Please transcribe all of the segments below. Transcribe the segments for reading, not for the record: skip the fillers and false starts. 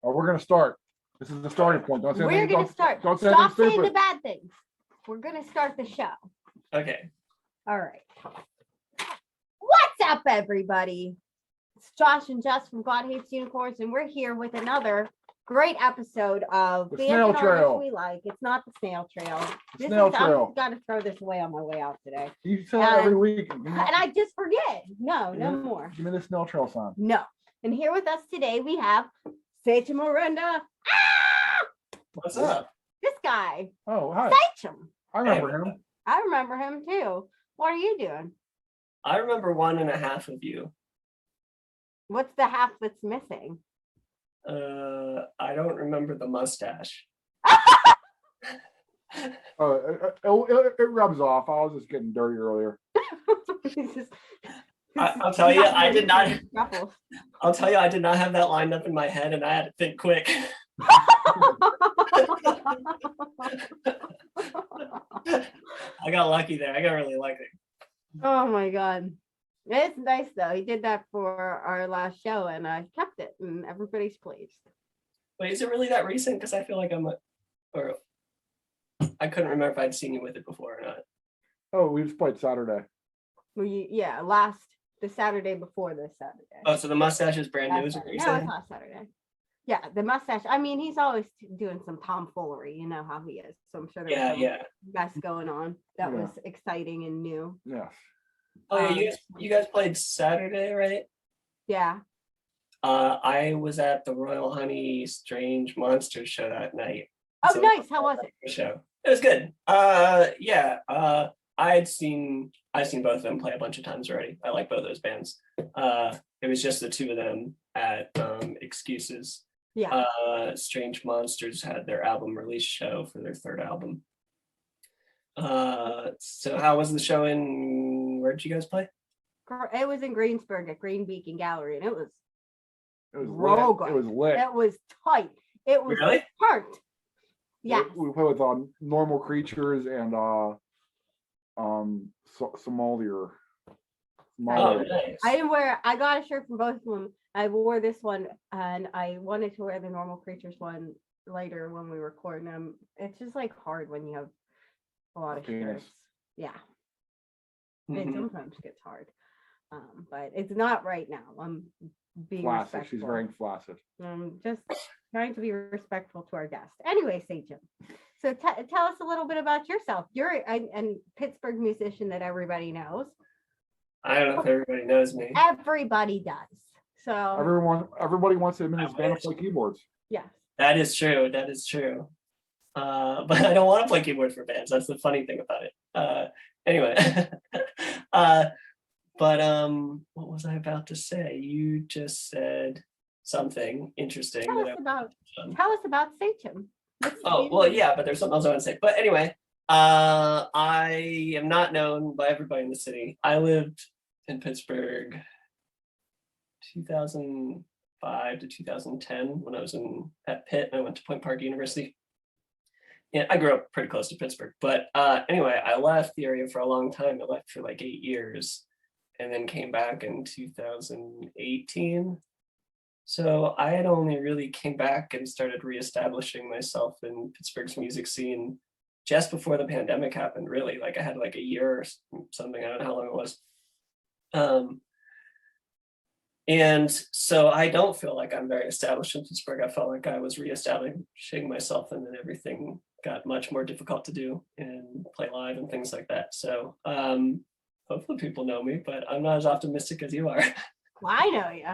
Oh, we're gonna start. This is the starting point. Don't say We're anything. going to start. Don't say Stop anything saying the stupid. bad things. We're going to start the show. Okay. All right. What's up, everybody? It's Josh and Jess from God Hates Unicorns, and we're here with another great episode of The Bands Snail and Artists Trail. We Like. It's not the snail trail. Snail Trail. I'm got to throw this away on my way out today. You say that every week. And I just forget. No Give me- more. Give me the snail trail sign. No. And here with us today, we have Sachem Orenda. What's up? This guy, Oh, hi. Sachem. I remember him. I remember him too. What are you doing? I remember 1.5 of you. What's the half that's missing? I don't remember the mustache. It rubs off. I was just getting dirty earlier. I'll tell you, I did not. Ruffles. I'll tell you, I did not have that lined up in my head, and I had to think quick. I got lucky there. I got really lucky. Oh my god. It's nice though. He did that for our last show and I kept it and everybody's pleased. Wait, is it really that recent? Because I feel like or I couldn't remember if I'd seen you with it before or not. Oh, we just played Saturday. The Saturday before this Saturday. Oh, so the mustache is brand new, is what No, you're it's saying? not Saturday. Yeah, the mustache. I mean, he's always doing some tomfoolery. You know how he is. So I'm sure there's some mess going on. That was exciting and new. Yes. Oh yeah, you guys played Saturday, right? Yeah. I was at the Royal Honey Strange Monsters show that night. Oh, So- nice. How was it? Show. It was good. I've seen both of them play a bunch of times already. I like both those bands. It was just the two of them at Excuses. Yeah. Strange Monsters had their album release show for their third album. So how was the show where did you guys play? It was in Greensburg at Green Beacon Gallery, and it was Real good. It was lit. It was tight. It was Really? hurt. Yeah. We played with Normal Creatures and Somalia. Oh, nice. I got a shirt from both of them. I wore this one and I wanted to wear the Normal Creatures one later when we record them. It's just like hard when you have a lot of Penis. shirts. Yeah. It Mhm. sometimes gets hard. But it's not right now. I'm being Flaccid. respectful. She's very flaccid. Just trying to be respectful to our guest. Anyway, Sachem. So tell us a little bit about yourself. You're a Pittsburgh musician that everybody knows. I don't know if everybody knows me. Everybody does. So Everybody wants to admit his band to play keyboards. yes. That is true. That is true. But I don't want to play keyboard for bands. That's the funny thing about it. Anyway. What was I about to say? You just said something interesting. Tell us about Sachem. Oh, well, yeah, but there's something else I want to say. But anyway, I am not known by everybody in the city. I lived in Pittsburgh 2005 to 2010 when I was at Pitt and I went to Point Park University. Yeah, I grew up pretty close to Pittsburgh. But anyway, I left the area for a long time. I left for like 8 years and then came back in 2018. So I had only really came back and started reestablishing myself in Pittsburgh's music scene just before the pandemic happened, really. Like I had like a year or something, I don't know how long it was. And so I don't feel like I'm very established in Pittsburgh. I felt like I was reestablishing myself and then everything got much more difficult to do and play live and things like that. So hopefully people know me, but I'm not as optimistic as you are. Well, I know you.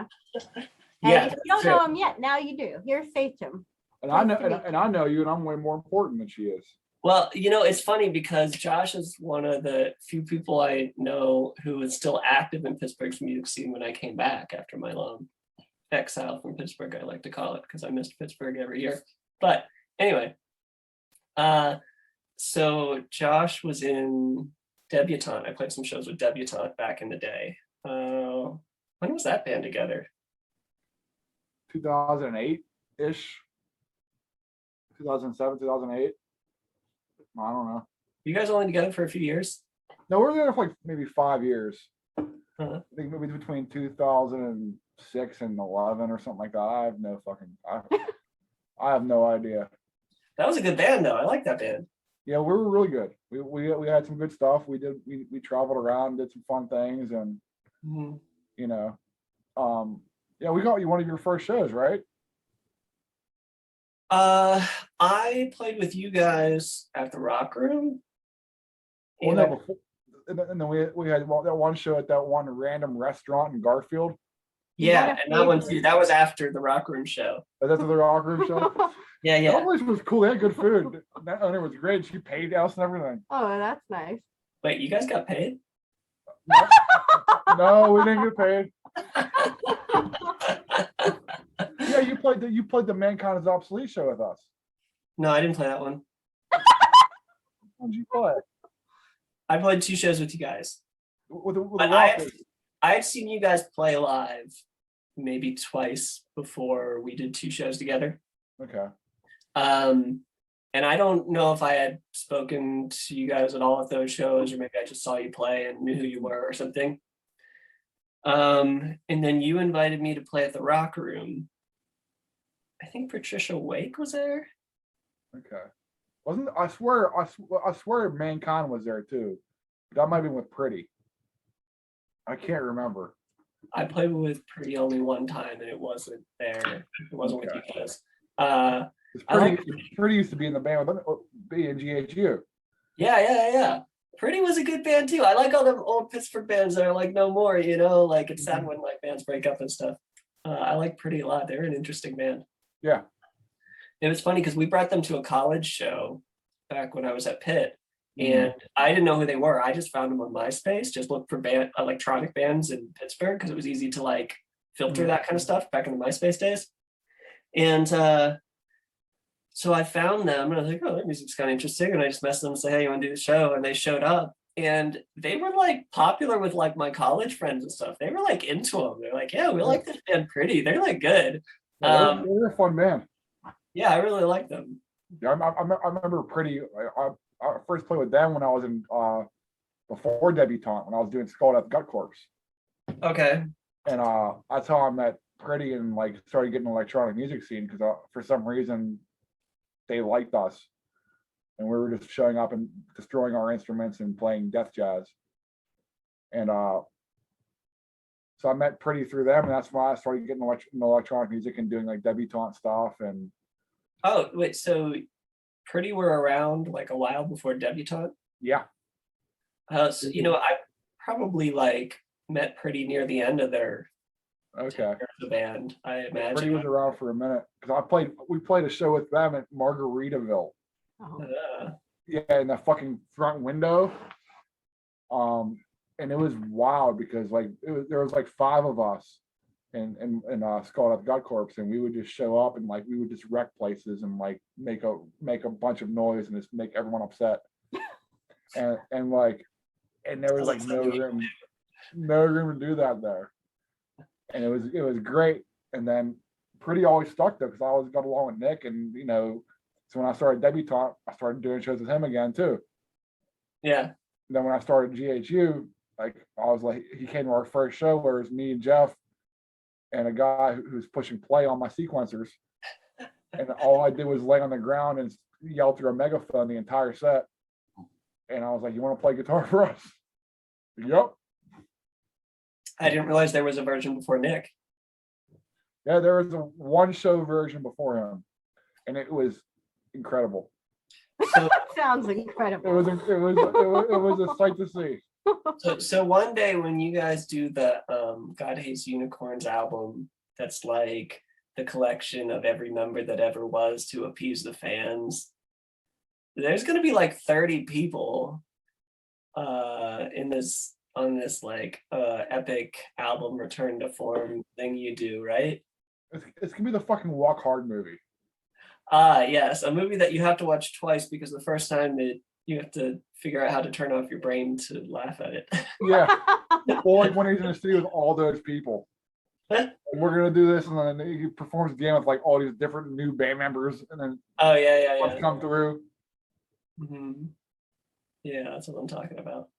Yeah, If you don't know him yet, now you do. Here's Sachem. And I know you, and I'm way more important than she is. Well, it's funny because Josh is one of the few people I know who is still active in Pittsburgh's music scene when I came back after my long exile from Pittsburgh, I like to call it, because I missed Pittsburgh every year. But anyway, so Josh was in Debutante. I played some shows with Debutante back in the day. When was that band together? 2008-ish. 2007, 2008. I don't know. You guys only together for a few years? No, we were there for like maybe 5 years. Uh-huh. I think maybe between 2000 and 6 and 11 or something like that. I have no fucking. I have no idea. That was a good band, though. I like that band. Yeah, we were really good. We had some good stuff. We traveled around, did some fun things, and you know, yeah, we got you one of your first shows, right? I played with you guys at the Rock Room. Well, And no, before, and then we had that one show at that one random restaurant in Garfield. yeah, and that one too. That was after the Rock Room show. Oh, that's the Rock Room show. Yeah, That yeah. place was cool. They had good food. That owner was great. She paid us and everything. Oh, that's nice. Wait, you guys got paid? No, we didn't get paid. Yeah, you played the Mankind is Obsolete show with us. No, I didn't play that one. What did you play? I played 2 shows with you guys. With the But Rock. I had seen you guys play live maybe twice before we did 2 shows together. Okay. And I don't know if I had spoken to you guys at all at those shows, or maybe I just saw you play and knew who you were or something. And then you invited me to play at the Rock Room. I think Patricia Wake was there. Okay. Wasn't I swear Mankind was there too. That might have been with Pretty. I can't remember. I played with Pretty only one time, and it wasn't there. It wasn't with you guys. Pretty used to be in the band with be in GHU. Yeah. Pretty was a good band too. I like all them old Pittsburgh bands that are like no more, like it's sad when like bands break up and stuff. I like Pretty a lot. They're an interesting band. Yeah. It was funny because we brought them to a college show back when I was at Pitt, and I didn't know who they were. I just found them on MySpace, just looked for electronic bands in Pittsburgh because it was easy to like filter that kind of stuff back in the MySpace days. And so I found them and I was like, oh, their music's kind of interesting. And I just messaged them and said, hey, you want to do the show? And they showed up, and they were like popular with like my college friends and stuff. They were like into them. They're like, yeah, we like this band Pretty. They're like good. They're a fun band. Yeah, I really like them. Yeah, I remember Pretty. I first played with them when I was in before Debutante, when I was doing Skull Death Gut Corpse. Okay. And that's how I met Pretty and like started getting electronic music scene because for some reason they liked us, and we were just showing up and destroying our instruments and playing death jazz. And so I met Pretty through them, and that's why I started getting electronic music and doing like Debutante stuff. And oh wait, so Pretty were around like a while before Debutante? Yeah. So I probably like met Pretty near the end of their the band, I imagine. Pretty was around for a minute because we played a show with them at Margaritaville. Yeah, in the fucking front window. And it was wild because like there was like 5 of us in Skull Death God Corps, and we would just show up and like we would just wreck places and like make a bunch of noise and just make everyone upset. and there was like no room to do that there. And it was great. And then Pretty always stuck there because I always got along with Nick, and so when I started Debutante, I started doing shows with him again too. Yeah. And then when I started GHU, like I was like, he came to our first show where it was me and Jeff and a guy who's pushing play on my sequencers, and all I did was lay on the ground and yell through a megaphone the entire set. And I was like, "You want to play guitar for us?" Yep. I didn't realize there was a version before Nick. Yeah, there was a one show version before him, and it was incredible. So Sounds incredible. It was a sight to see. So one day when you guys do the God Hates Unicorns album, that's like the collection of every member that ever was to appease the fans, there's gonna be like 30 people on this like epic album return to form thing you do, right? It's gonna be the fucking Walk Hard movie. Yes, a movie that you have to watch twice because the first time you have to figure out how to turn off your brain to laugh at it. Yeah. Well, like when he's in the studio with all those people. We're gonna do this, and then he performs again with like all these different new band members, and then yeah. come through. Mm-hmm. Yeah, that's what I'm talking about.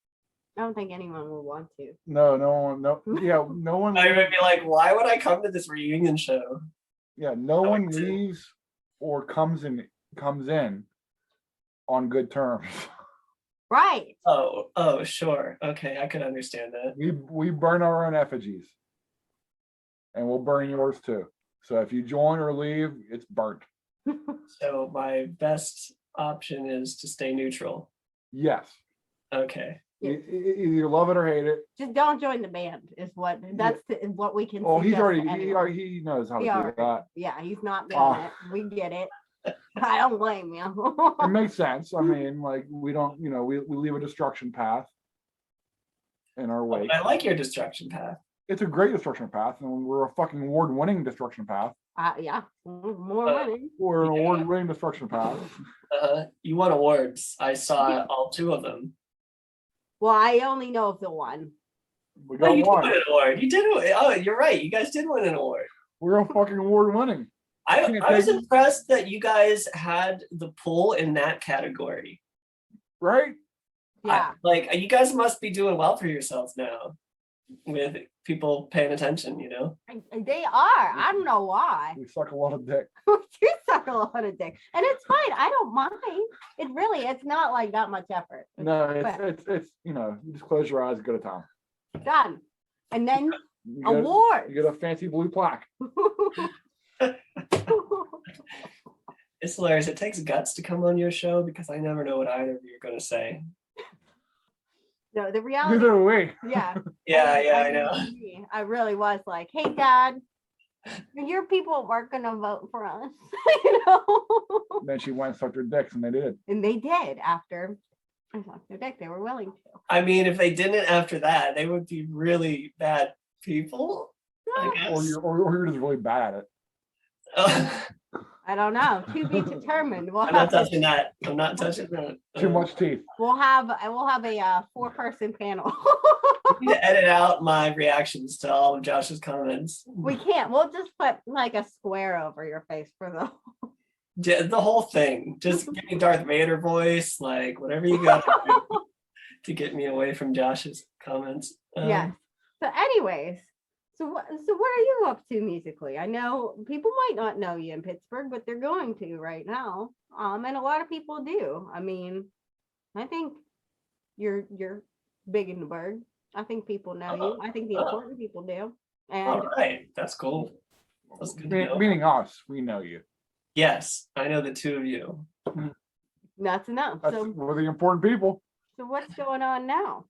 I don't think anyone will want to. No one, no, yeah, no one. I would be like, why would I come to this reunion show? Yeah, no I one like to. leaves or comes in on good terms. Right. Oh, sure. Okay, I could understand that. We burn our own effigies, and we'll burn yours too. So if you join or leave, it's burnt. So my best option is to stay neutral. Yes, Okay. either you love it or hate it. Just don't join the band is what what we can. Oh, he's suggest already to anyone. he knows how to He do already- that. Yeah, he's not doing it. We get it. I don't blame you. It makes sense. I mean, like we don't, we leave a destruction path in our wake. I like your destruction path. It's a great destruction path, and we're a fucking award-winning destruction path. Yeah, more money. We're an Yeah. award-winning destruction path. You won awards. I saw all 2 of them. Well, I only know of the one. We Well, got you did one. win an award. You did. Oh, you're right. You guys did win an award. We're a fucking award-winning. I Can't was take- impressed that you guys had the pull in that category. Right? Yeah. Like you guys must be doing well for yourselves now, with people paying attention. They are. I don't know why. We suck a lot of dick. You suck a lot of dick. And it's fine. I don't mind. It's not like that much effort. No, But it's you just close your eyes, go to town. done. And then You get, award. you get a fancy blue plaque. It's hilarious. It takes guts to come on your show because I never know what either of you are going to say. No, the reality. Neither do we. Yeah. Yeah, I know. I really was like, hey, Dad, your people weren't going to vote for us. Then she went and sucked her dicks, and they did. And they did after I sucked their dick. They were willing to. I mean, if they didn't after that, they would be really bad people, I guess. Or you're just really bad at it. I don't know. To be determined. I'm not touching that. I'm not touching that. Too much teeth. We'll have a 4-person panel. I need to edit out my reactions to all of Josh's comments. We can't. We'll just put like a square over your face for The whole thing. Just give me Darth Vader voice, like whatever you got to do to get me away from Josh's comments. yeah. So, anyways, so what are you up to musically? I know people might not know you in Pittsburgh, but they're going to right now. And a lot of people do. I mean, I think you're big in the burg. I think people know you. I think the important people do. And All right, that's cool. That's good to know. Meaning us, we know you. Yes, I know the 2 of you. nuts enough. We're the important people. So what's going on now?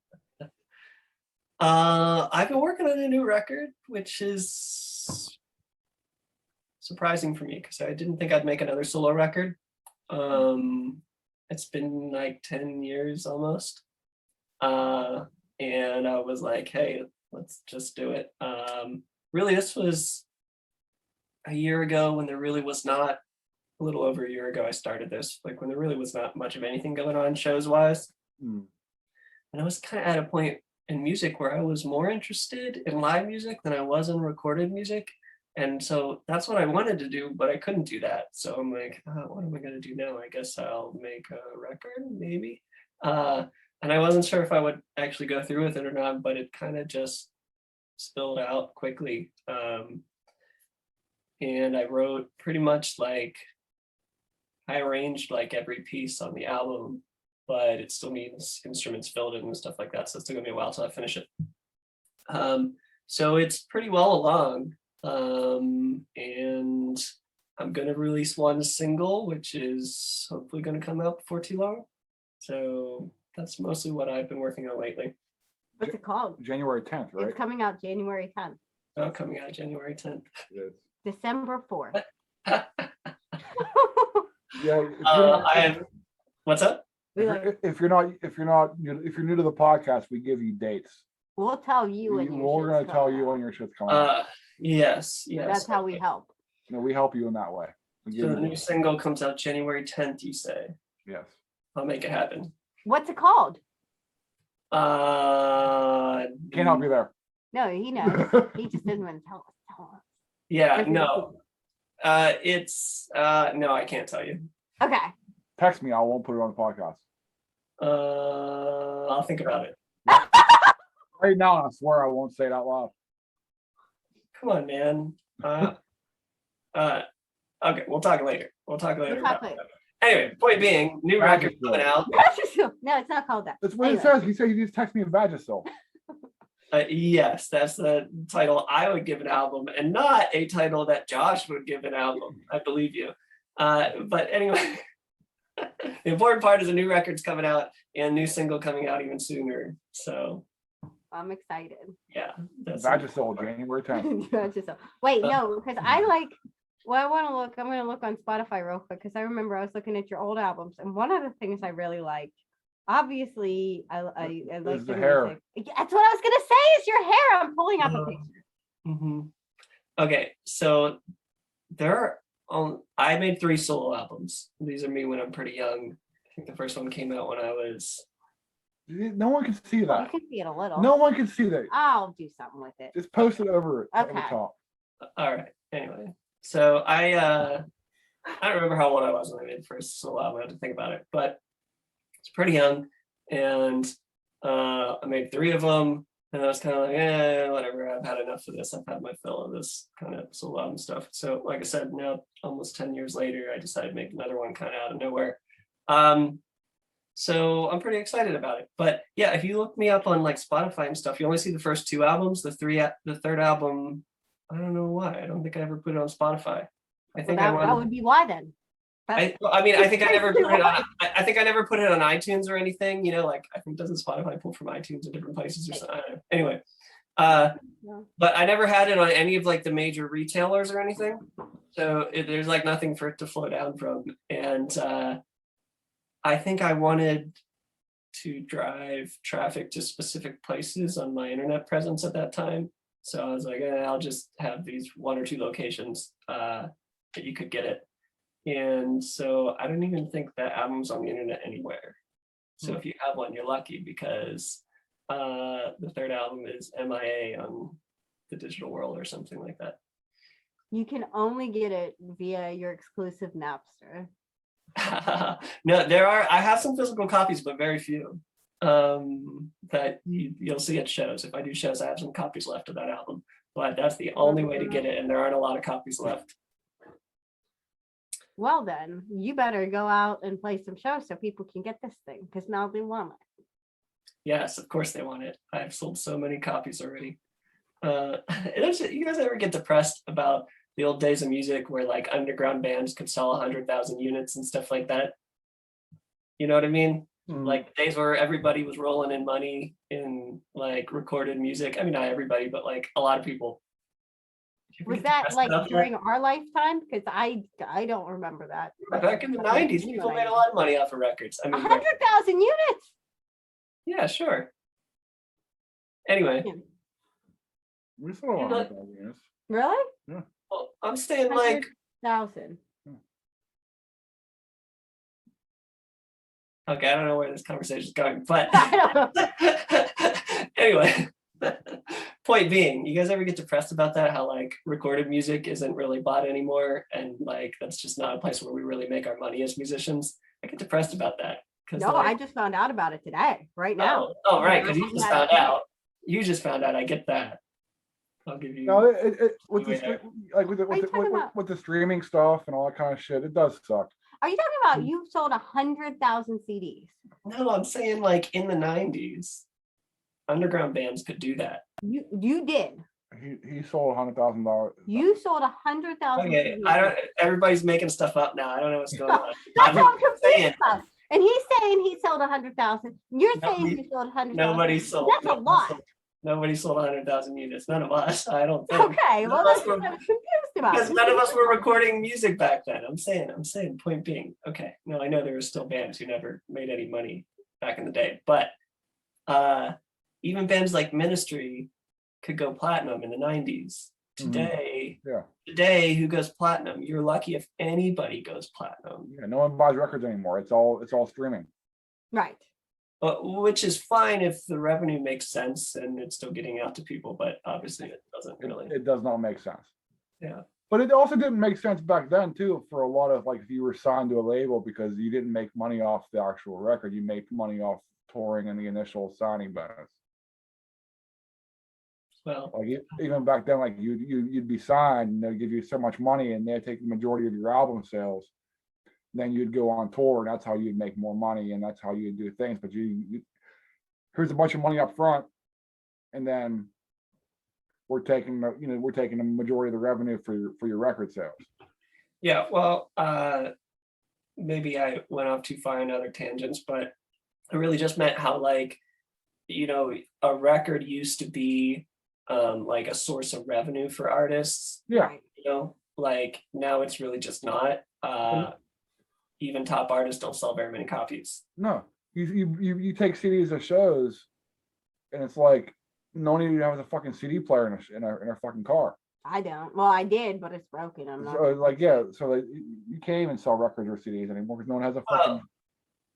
I've been working on a new record, which is surprising for me because I didn't think I'd make another solo record. It's been like 10 years almost. And I was like, hey, let's just do it. Really, this was a year ago when there really was not, a little over a year ago, I started this, like when there really was not much of anything going on shows wise. And I was kind of at a point in music where I was more interested in live music than I was in recorded music. And so that's what I wanted to do, but I couldn't do that. So I'm like, what am I going to do now? I guess I'll make a record, maybe. And I wasn't sure if I would actually go through with it or not, but it kind of just spilled out quickly. And I wrote pretty much like, I arranged like every piece on the album, but it still needs instruments filled in and stuff like that. So it's still gonna be a while till I finish it. So it's pretty well along. And I'm gonna release one single, which is hopefully gonna come out before too long. So that's mostly what I've been working on lately. What's it called? January 10th, right? It's coming out January 10th. Coming out January 10th. Yes. December 4th. Yeah. What's up? If you're new to the podcast, we give you dates. We'll tell you when We're going to tell you when your shit's coming out. Yes. That's how we help. We help you in that way. So the new single comes out January 10th, you say? Yes. I'll make it happen. What's it called? Can't help you there. No, he knows. He just doesn't want to tell us. Yeah, no. It's no, I can't tell you. Okay. Text me. I won't put it on the podcast. I'll think about it. Right now, I swear I won't say it out loud. Come on, man. Okay, we'll talk later. We'll talk later. We'll talk about later. that. Anyway, point being, new record coming out. No, it's not called that. That's what it Anyway. says. He said you just text me a Vagisil. Yes, that's the title I would give an album, and not a title that Josh would give an album. I believe you. But anyway, the important part is a new record's coming out and a new single coming out even sooner. So I'm excited. yeah, that's Vagisil, January 10th. Wait, no, because I like. Well, I want to look. I'm going to look on Spotify real quick because I remember I was looking at your old albums, and one of the things I really liked. Obviously, I like the hair. music. Yeah, that's what I was gonna say. Is your hair? I'm pulling up a picture. Mm-hmm. Okay, so I made 3 solo albums. These are me when I'm pretty young. I think the first one came out when I was. No one can see Well, you that. can see it a little. No one can see that. I'll do something with it. Just post it over the Okay. top. All right. Anyway, so I don't remember how old I was when I made the first solo album. I had to think about it, but it's pretty young, and I made 3 of them, and I was kind of like, whatever. I've had enough of this. I've had my fill of this kind of solo album stuff. So, like I said, now almost 10 years later, I decided to make another one kind of out of nowhere. So I'm pretty excited about it. But yeah, if you look me up on like Spotify and stuff, you only see the first 2 albums. The third album, I don't know why. I don't think I ever put it on Spotify. I think that would be why then. I mean, I think I never put it on. I think I never put it on iTunes or anything. You know, like I think doesn't Spotify pull from iTunes in different places or something? I don't know. Anyway, but I never had it on any of like the major retailers or anything. So there's like nothing for it to flow down from. And I think I wanted to drive traffic to specific places on my internet presence at that time. So I was like, I'll just have these 1 or 2 locations that you could get it. And so I don't even think that album's on the internet anywhere. So if you have one, you're lucky because the third album is MIA on the digital world or something like that. You can only get it via your exclusive Napster. No, I have some physical copies, but very few that you'll see at shows. If I do shows, I have some copies left of that album, but that's the only way to get it, and there aren't a lot of copies left. Well then, you better go out and play some shows so people can get this thing, because now they want it. Yes, of course they want it. I've sold so many copies already. You guys ever get depressed about the old days of music where like underground bands could sell 100,000 units and stuff like that? You know what I mean? Like days where everybody was rolling in money in like recorded music. I mean, not everybody, but like a lot of people. Was that like during our lifetime? Because I don't remember that. Back in the 90s, people made a lot of money off of records. I mean, 100,000 units. Yeah, sure. Anyway. We still don't have that, yes. Really? Yeah. Well, I'm saying like 100,000. Okay, I don't know where this conversation is going, but I don't know. Anyway, point being, you guys ever get depressed about that? How like recorded music isn't really bought anymore, and like that's just not a place where we really make our money as musicians. I get depressed about that. No, I just found out about it today, right now. Oh, right, because you just found out. You just found out. I get that. I'll give you. No, with the streaming stuff and all that kind of shit, it does suck. Are you talking about you sold 100,000 CDs? No, I'm saying like in the 90s, underground bands could do that. You did. He sold $100,000. You sold 100,000. Okay, CDs. I don't. Everybody's making stuff up now. I don't know what's going on. That's what I'm confused about. And he's saying he sold 100,000. You're saying he sold 100,000. Nobody sold. That's a lot. Nobody sold 100,000 units. None of us. I don't think. Okay, well that's what I was confused about. Because none of us were recording music back then. I'm saying. Point being, okay. No, I know there were still bands who never made any money back in the day, but even bands like Ministry could go platinum in the 90s. Today, today, who goes platinum? You're lucky if anybody goes platinum. Yeah, no one buys records anymore. It's all streaming. Right. Which is fine if the revenue makes sense and it's still getting out to people, but obviously it doesn't really. It does not make sense. Yeah. But it also didn't make sense back then too, for a lot of like if you were signed to a label because you didn't make money off the actual record, you made money off touring and the initial signing bonus. Well, Like even back then, like you'd be signed, and they'd give you so much money, and they'd take the majority of your album sales. Then you'd go on tour, and that's how you'd make more money, and that's how you'd do things. But here's a bunch of money up front, and then we're taking the majority of the revenue for your record sales. yeah, well, maybe I went off too far in other tangents, but I really just meant how, like, a record used to be like a source of revenue for artists. Yeah, Like now it's really just not. Even top artists don't sell very many copies. no, you take CDs of shows, and it's like no one even has a fucking CD player in a fucking car. I don't. Well, I did, but it's broken. I'm not. So like so like, you can't even sell records or CDs anymore because no one has a fucking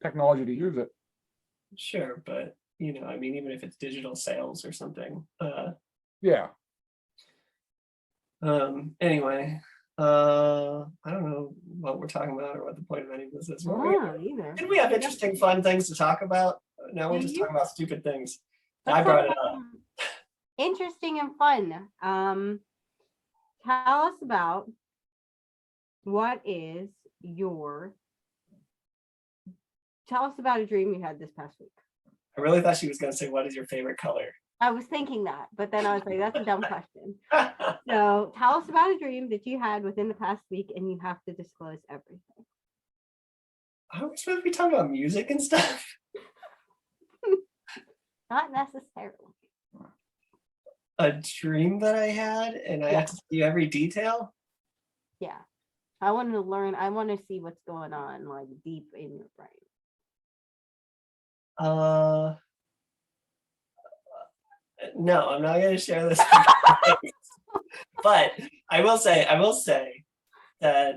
technology to use it. Sure, but I mean, even if it's digital sales or something. Yeah. Anyway, I don't know what we're talking about or what the point of any of this is. Either. Did we have interesting, fun things to talk about? No, we're just talking about stupid things. I brought it up. Interesting and fun. Tell us about tell us about a dream you had this past week. I really thought she was going to say, what is your favorite color? I was thinking that, but then I was like, that's a dumb question. So tell us about a dream that you had within the past week, and you have to disclose everything. Are we supposed to be talking about music and stuff? Not necessarily. A dream that I had, and I have to see every detail? Yeah. I want to learn. I want to see what's going on, like, deep in your brain. No, I'm not going to share this. But I will say that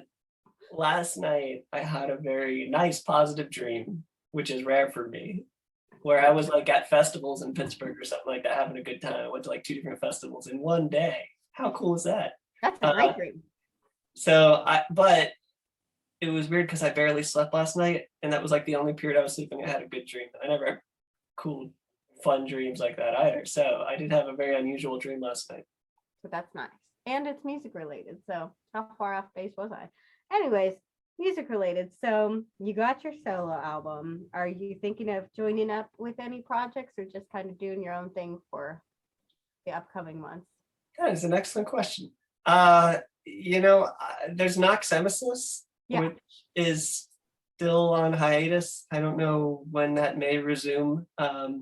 last night I had a very nice positive dream, which is rare for me, where I was like at festivals in Pittsburgh or something like that, having a good time. I went to like 2 different festivals in one day. How cool is that? That's a great dream. But it was weird because I barely slept last night, and that was like the only period I was sleeping. I had a good dream. I never had cool, fun dreams like that either. So I did have a very unusual dream last night. So that's nice. And it's music related. So how far off base was I? Anyways, music related. So you got your solo album. Are you thinking of joining up with any projects, or just kind of doing your own thing for the upcoming months? That is an excellent question. There's Noxemesis, which is still on hiatus. I don't know when that may resume. But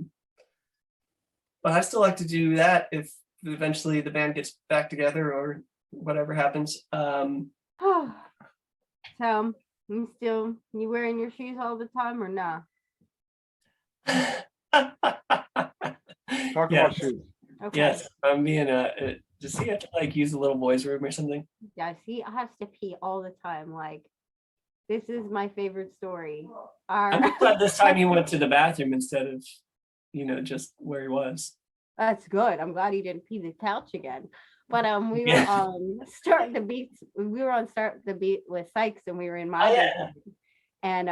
I still like to do that if eventually the band gets back together or whatever happens. So you wearing your shoes all the time or nah? Talk about shoes. Okay. Yes, I'm being does he have to like use the little boys' room or something? Yes, he has to pee all the time. Like, this is my favorite story. I'm just glad this time he went to the bathroom instead of, just where he was. That's good. I'm glad he didn't pee the couch again. But we were on Start the Beat. We were on Start the Beat with Sykes, and we were in my and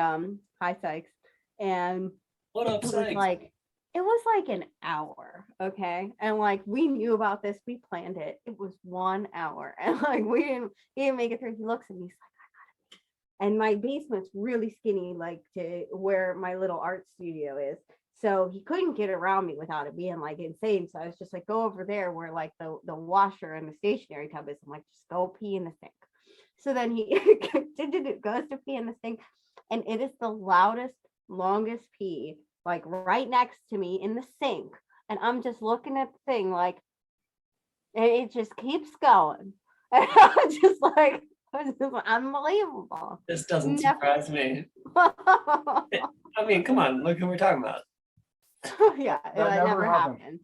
hi Sykes. And what up, Sykes? It was like an hour, okay? And like we knew about this, we planned it. It was 1 hour, and like he didn't make it through. He looks at me, he's like, I gotta be. And my basement's really skinny, like to where my little art studio is. So he couldn't get around me without it being like insane. So I was just like, go over there where like the washer and the stationary tub is. I'm like, just go pee in the sink. So then he goes to pee in the sink, and it is the loudest, longest pee, like right next to me in the sink. And I'm just looking at the thing like, and it just keeps going. And I'm just like, this is unbelievable. This doesn't surprise me. I mean, come on, look who we're talking about. Yeah, that never happened.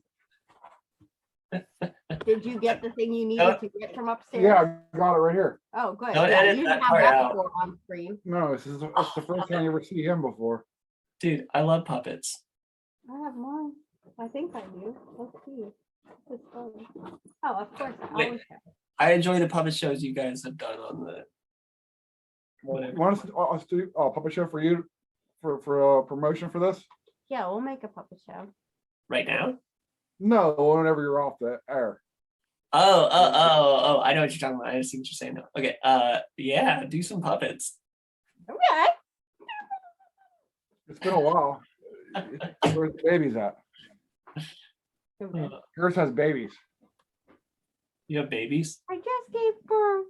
Did you get the thing you needed to get from upstairs? Yeah, I got it right here. Oh, good. Don't edit you that didn't have part that out. before on screen. No, it's the first time you ever see him before. Dude, I love puppets. I have mine. I think I do. Let's see. It's funny. Oh, of course. I Wait. always have. I enjoy the puppet shows you guys have done on the whatever. Want us to do a puppet show for you for promotion for this? Yeah, we'll make a puppet show. Right now? No, whenever you're off the air. Oh, I know what you're talking about. I see what you're saying now. Okay, yeah, do some puppets. Okay. It's been a while. Where's the babies at? Okay. Yours has babies. You have babies? I just gave birth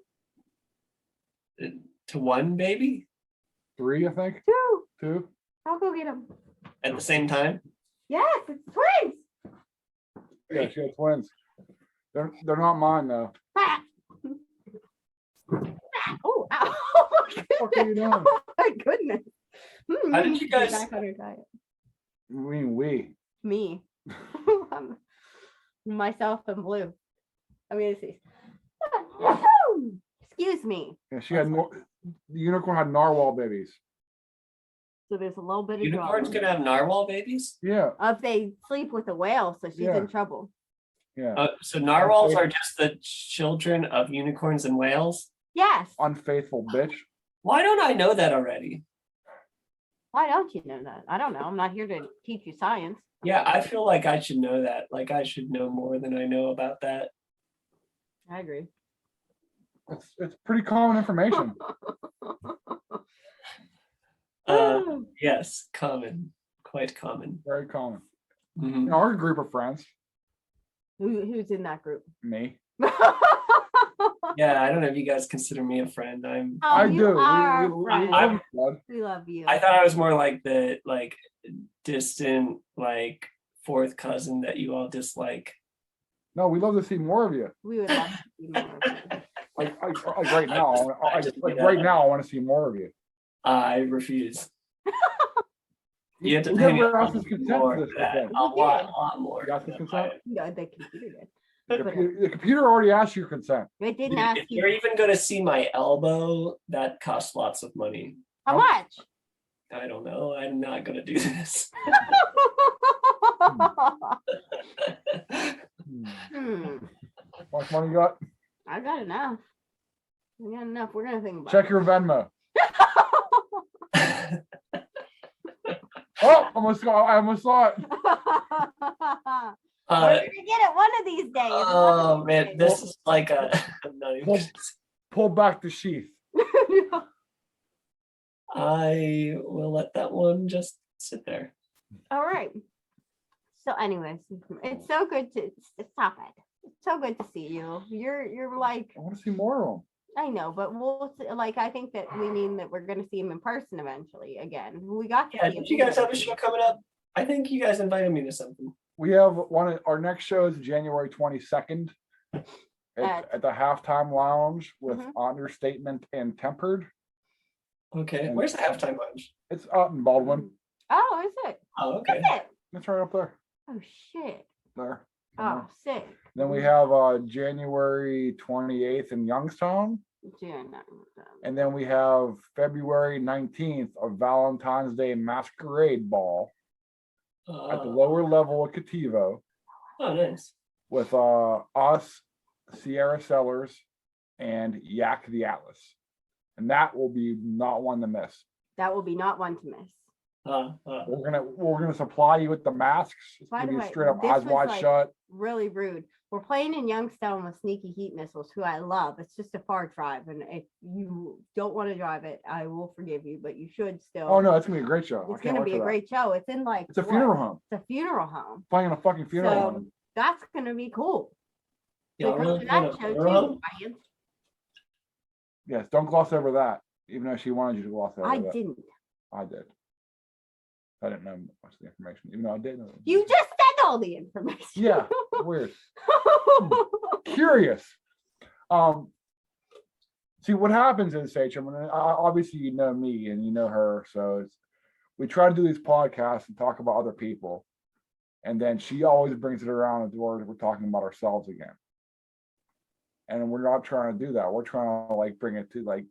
To one baby 3, I think. to. 2. I'll go get them. at the same time? Yes, it's twins. Yeah, she had twins. They're not mine though. Ah. Oh, ow. Oh my What are you goodness. doing? Oh my goodness. How did you guys- Back on her diet. We. Me. Myself and Blue. I'm gonna see. Excuse me. Yeah, she had the unicorn had narwhal babies. So there's a little bit of Unicorns drama. can have narwhal babies? Yeah, If they sleep with a whale, so she's Yeah. in trouble. yeah. So narwhals are just the children of unicorns and whales? Yes. Unfaithful bitch. Why don't I know that already? Why don't you know that? I don't know. I'm not here to teach you science. Yeah, I feel like I should know that. Like I should know more than I know about that. I agree. It's pretty common information. Yes, common, quite common. Very common. Mhm. In our group of friends, Who's in that group? me. Yeah, I don't know if you guys consider me a friend. I'm. Oh, I you do. are We friends. love you, bud. We love you. I thought I was more like the distant fourth cousin that you all dislike. No, we love to see more of you. We would love to see more of you. Like right now, right now, I want to see more of you. I refuse. You have to We pay me never a asked his lot consent more for this for that. thing. A lot more. You asked his consent? No, the computer did. The computer already asked your consent. It didn't Dude, ask if you're you. even going to see my elbow, that costs lots of money. How much? I don't know. I'm not going to do this. Hmm. How much money you got? I got enough. I got enough. We're gonna think about Check your Venmo. Oh, I almost saw it. We're gonna get it one of these days. Oh man, this is like a. I'm not even Pull, gonna- pull back the sheath. I will let that one just sit there. All right. So, anyways, it's so good to stop it. It's so good to see you. You're like, I want to see more of them. I know, but like I think that we mean that we're gonna see him in person eventually again. We got to Yeah, see him. did you guys have a show coming up? I think you guys invited me to something. We have one. Our next show is January 22nd At- at the Halftime Lounge with Mhm. Understatement and Tempered. Okay, where's the halftime lunch? It's out in Baldwin. Oh, is it? Oh, okay. Is it? It's right up there. Oh shit. There. Oh, sick. Then we have January 28th in Youngstown. June. And then we have February 19th, a Valentine's Day masquerade ball at the lower level of Cativo Oh, nice. with us, Sierra Sellers, and Yak the Atlas. And that will be not one to miss. That will be not one to miss. We're gonna supply you with the masks. It's By gonna the be way, straight up this eyes was wide like- shut. Really rude. We're playing in Youngstown with Sneaky Heat Missiles, who I love. It's just a far drive, and if you don't want to drive it, I will forgive you, but you should still. Oh no, it's gonna be a great show. I It's can't gonna wait be for a that. great show. It's in like It's a what? funeral home. It's a funeral home. Playing a fucking funeral So home. that's gonna be cool. So Y'all come really to playing that a show funeral too, home? Ryan. Yes, don't gloss over that. Even though she wanted you to gloss over I that. didn't. I did. I didn't know much of the information, even though I did know. You just said all the information. Yeah, weird. Curious. See what happens is, Sachem, and obviously you know me and you know her, so we try to do these podcasts and talk about other people, and then she always brings it around to where we're talking about ourselves again. And we're not trying to do that. We're trying to like bring it to like,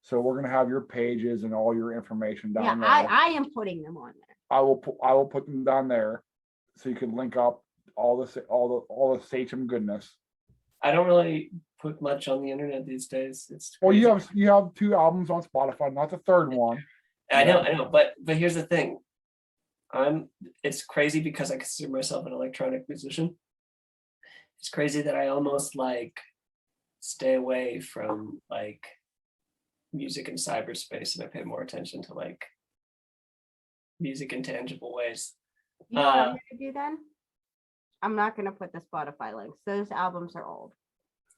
so we're gonna have your pages and all your information down Yeah, there. I am putting them on there. I will put them down there so you can link up all the Sachem goodness. I don't really put much on the internet these days. It's Well, you crazy. have 2 albums on Spotify, not the third one. I know, but here's the thing. it's crazy because I consider myself an electronic musician. It's crazy that I almost like stay away from like music in cyberspace and I pay more attention to like music in tangible ways. You know what I'm gonna do then? I'm not gonna put the Spotify links. Those albums are old.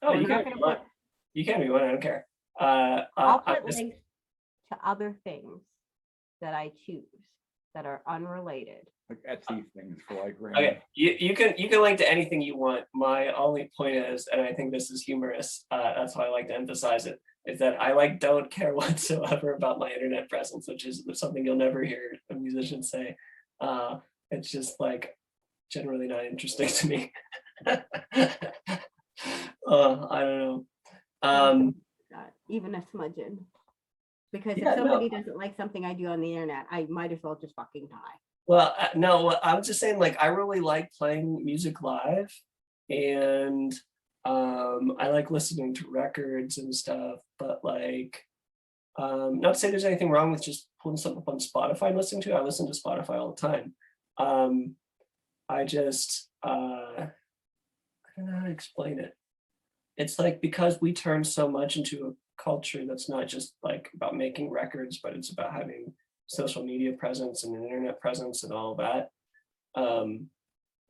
Oh, I'm you not can gonna put. you can be one. I don't care. I'll I'm put just- links to other things that I choose that are unrelated. Like Etsy things for like random. Okay, you can link to anything you want. My only point is, and I think this is humorous, that's why I like to emphasize it, is that I like don't care whatsoever about my internet presence, which is something you'll never hear a musician say. It's just like generally not interesting to me. I don't know. Not even a smudgeon. Because Yeah, if no. somebody doesn't like something I do on the internet, I might as well just fucking die. Well, no, I'm just saying, like, I really like playing music live, and I like listening to records and stuff, but like, not to say there's anything wrong with just pulling something up on Spotify and listening to it. I listen to Spotify all the time. I just, I don't know how to explain it. It's like, because we turn so much into a culture that's not just like about making records, but it's about having social media presence and an internet presence and all that.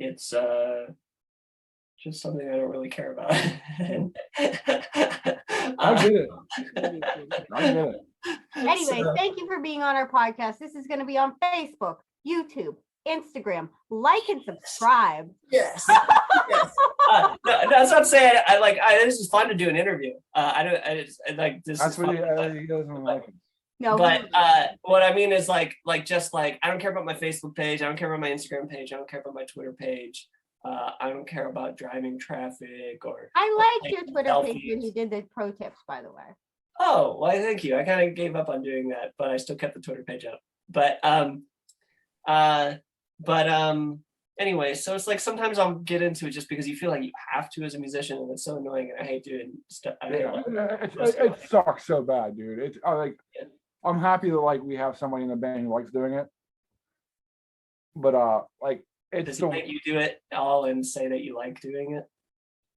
It's just something I don't really care about. I get it. I get it. Anyway, So- thank you for being on our podcast. This is going to be on Facebook, YouTube, Instagram. Like and subscribe. Yes. Yes. No, that's what I'm saying. This is fun to do an interview. I like this. That's is what fun. he doesn't like it. No, But what I mean is like just like I don't care about my Facebook page. I don't care about my Instagram page. I don't care about my Twitter page. I don't care about driving traffic or. I liked your Twitter page when selfies. you did the pro tips, by the way. Oh, well, thank you. I kind of gave up on doing that, but I still kept the Twitter page up. But anyway, so it's like sometimes I'll get into it just because you feel like you have to as a musician, and it's so annoying, and I hate doing stuff. Yeah, it sucks so bad, dude. It's I'm happy that like we have somebody in the band who likes doing it, but like it's Does he make you do it all and say that you like doing it?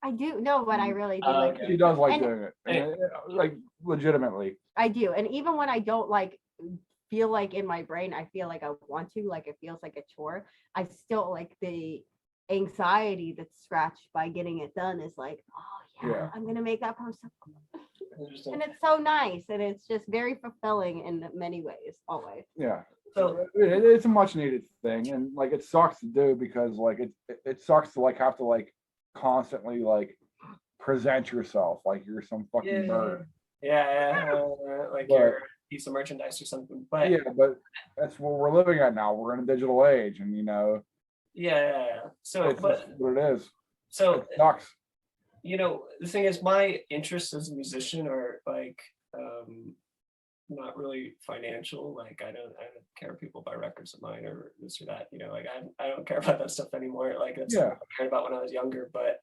I do. No, but I really do like okay. he does like And- doing it, and, like legitimately. I do. And even when I don't like feel like in my brain, I feel like I want to, like it feels like a chore. I still like the anxiety that's scratched by getting it done is like, oh yeah, Yeah. I'm gonna make that post. Interesting. And it's so nice and it's just very fulfilling in many ways, always. Yeah. So It's a much needed thing, and like it sucks to do because like it sucks to like have to like constantly like present yourself like you're some fucking nerd. yeah, like But- you're a piece of merchandise or something. But Yeah, but that's what we're living at now. We're in a digital age, and yeah. So, it's but just what it is. so It sucks. the thing is, my interests as a musician are like not really financial. Like I don't care if people buy records of mine or this or that. Like I don't care about that stuff anymore. Like that's Yeah. something I cared about when I was younger. But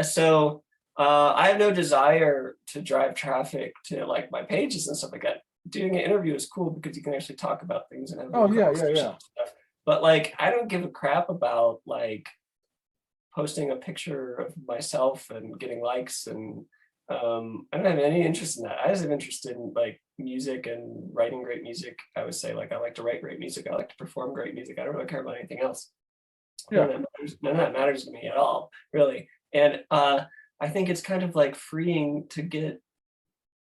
so I have no desire to drive traffic to like my pages and stuff like that. Doing an interview is cool because you can actually talk about things and have Oh, yeah, conversations yeah. and stuff. But like I don't give a crap about like posting a picture of myself and getting likes, and I don't have any interest in that. I just have interest in like music and writing great music. I would say like I like to write great music. I like to perform great music. I don't really care about anything else. Yeah. None of that matters to me at all, really. And I think it's kind of like freeing to get,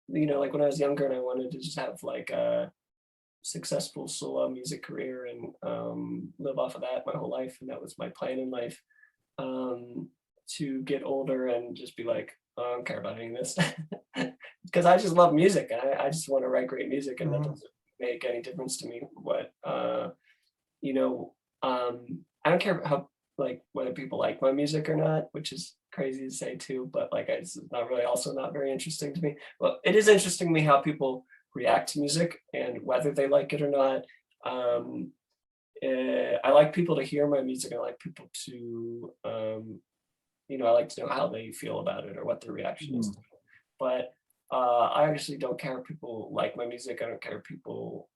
like when I was younger and I wanted to just have like a successful solo music career and live off of that my whole life. And that was my plan in life. To get older and just be like, oh, I don't care about any of this because I just love music and I just want to write great music, and that doesn't make any difference to me what I don't care how like whether people like my music or not, which is crazy to say too, but like it's not really also not very interesting to me. Well, it is interesting to me how people react to music and whether they like it or not. I like people to hear my music. I like people to, I like to know how they feel about it or what their reaction is. But I actually don't care if people like my music. I don't care if people,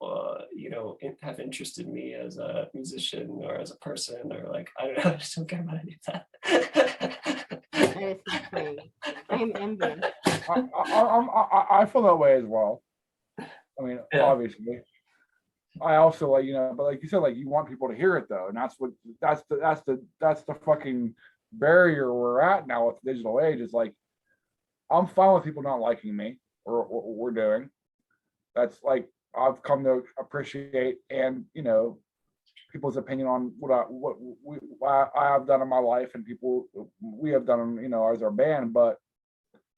have interest in me as a musician or as a person, or like, I don't know. I just don't care about any of that. That is so sweet. I'm envious. I feel that way as well. I mean, Yeah. obviously. I also but like you said, like you want people to hear it though, and that's the fucking barrier we're at now with the digital age. Is like I'm fine with people not liking me or what we're doing. That's like I've come to appreciate, and people's opinion on what I have done in my life, and people we have done, as our band. But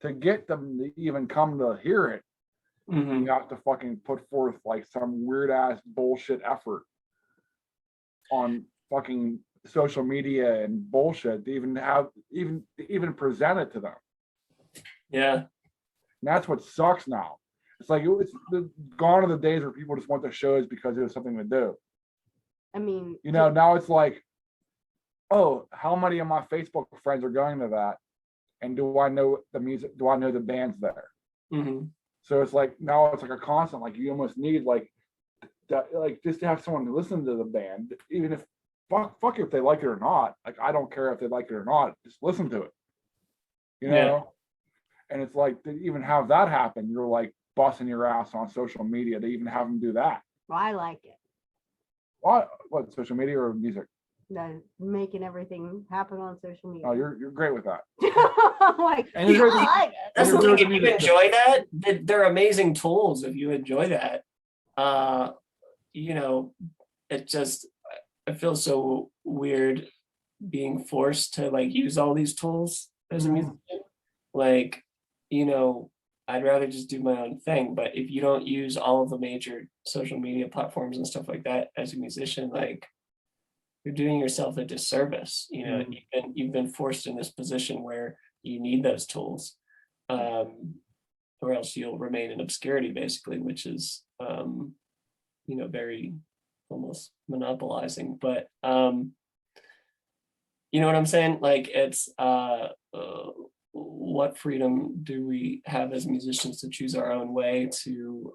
to get them to even come to hear it, you have to fucking put forth like some weird ass bullshit effort on fucking social media and bullshit to even present it to them. Yeah. And that's what sucks now. It's like gone are the days where people just went to shows because it was something to do. I mean, Now it's like, oh, how many of my Facebook friends are going to that? And do I know the music? Do I know the bands there? So it's like now it's like a constant. Like you almost need like that, like just to have someone to listen to the band, even if fuck if they like it or not. Like I don't care if they like it or not. Just listen to it. Yeah. And it's like to even have that happen, you're like busting your ass on social media to even have them do that. well, I like it. What social media or music? Making everything happen on social media. Oh, you're great with that. Like, And you're great. I like it. That's the You're thing. really If you good. enjoy that, they're amazing tools. If you enjoy that, it just I feel so weird being forced to like use all these tools as a musician. Like, I'd rather just do my own thing. But if you don't use all of the major social media platforms and stuff like that as a musician, like you're doing yourself a disservice. You've been forced in this position where you need those tools, or else you'll remain in obscurity, basically, which is very almost monopolizing. But you know what I'm saying? Like it's what freedom do we have as musicians to choose our own way to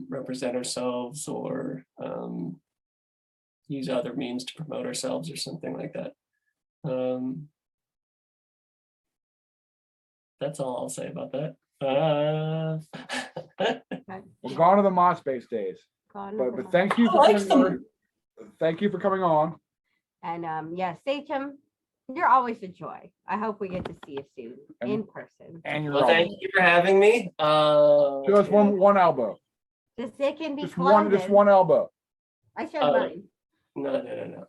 represent ourselves, or use other means to promote ourselves or something like that. That's all I'll say about that. We're gone to the MySpace days. But thank you for coming on. And Sachem, you're always a joy. I hope we get to see you soon in person. And you're Well, thank you for having me. just one elbow. It can be Just Columbus. one elbow. I showed mine. No.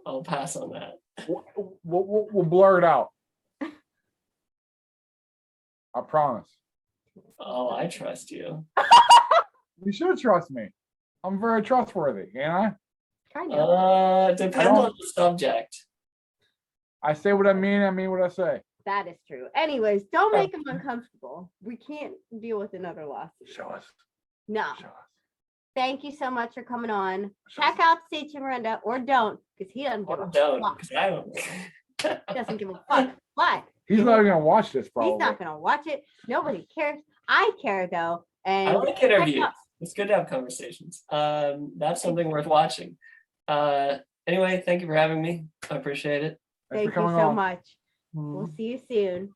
I'll pass on that. We'll blur it out. I promise. Oh, I trust you. You should trust me. I'm very trustworthy, ain't I? Kind of. Depends on the subject. I say what I mean what I say. That is true. Anyways, don't make them uncomfortable. We can't deal with another lawsuit. Show us. No. Show us. Thank you so much for coming on. Check out Sachem Orenda, or don't, because he doesn't give a Don't, fuck. because I don't. He doesn't give a fuck. But He's not even gonna watch this, probably. he's not gonna watch it. Nobody cares. I care though. And I like interviews. It's good to have conversations. That's something worth watching. Anyway, thank you for having me. I appreciate it. Thanks Thank for you coming so on. much. We'll see you soon.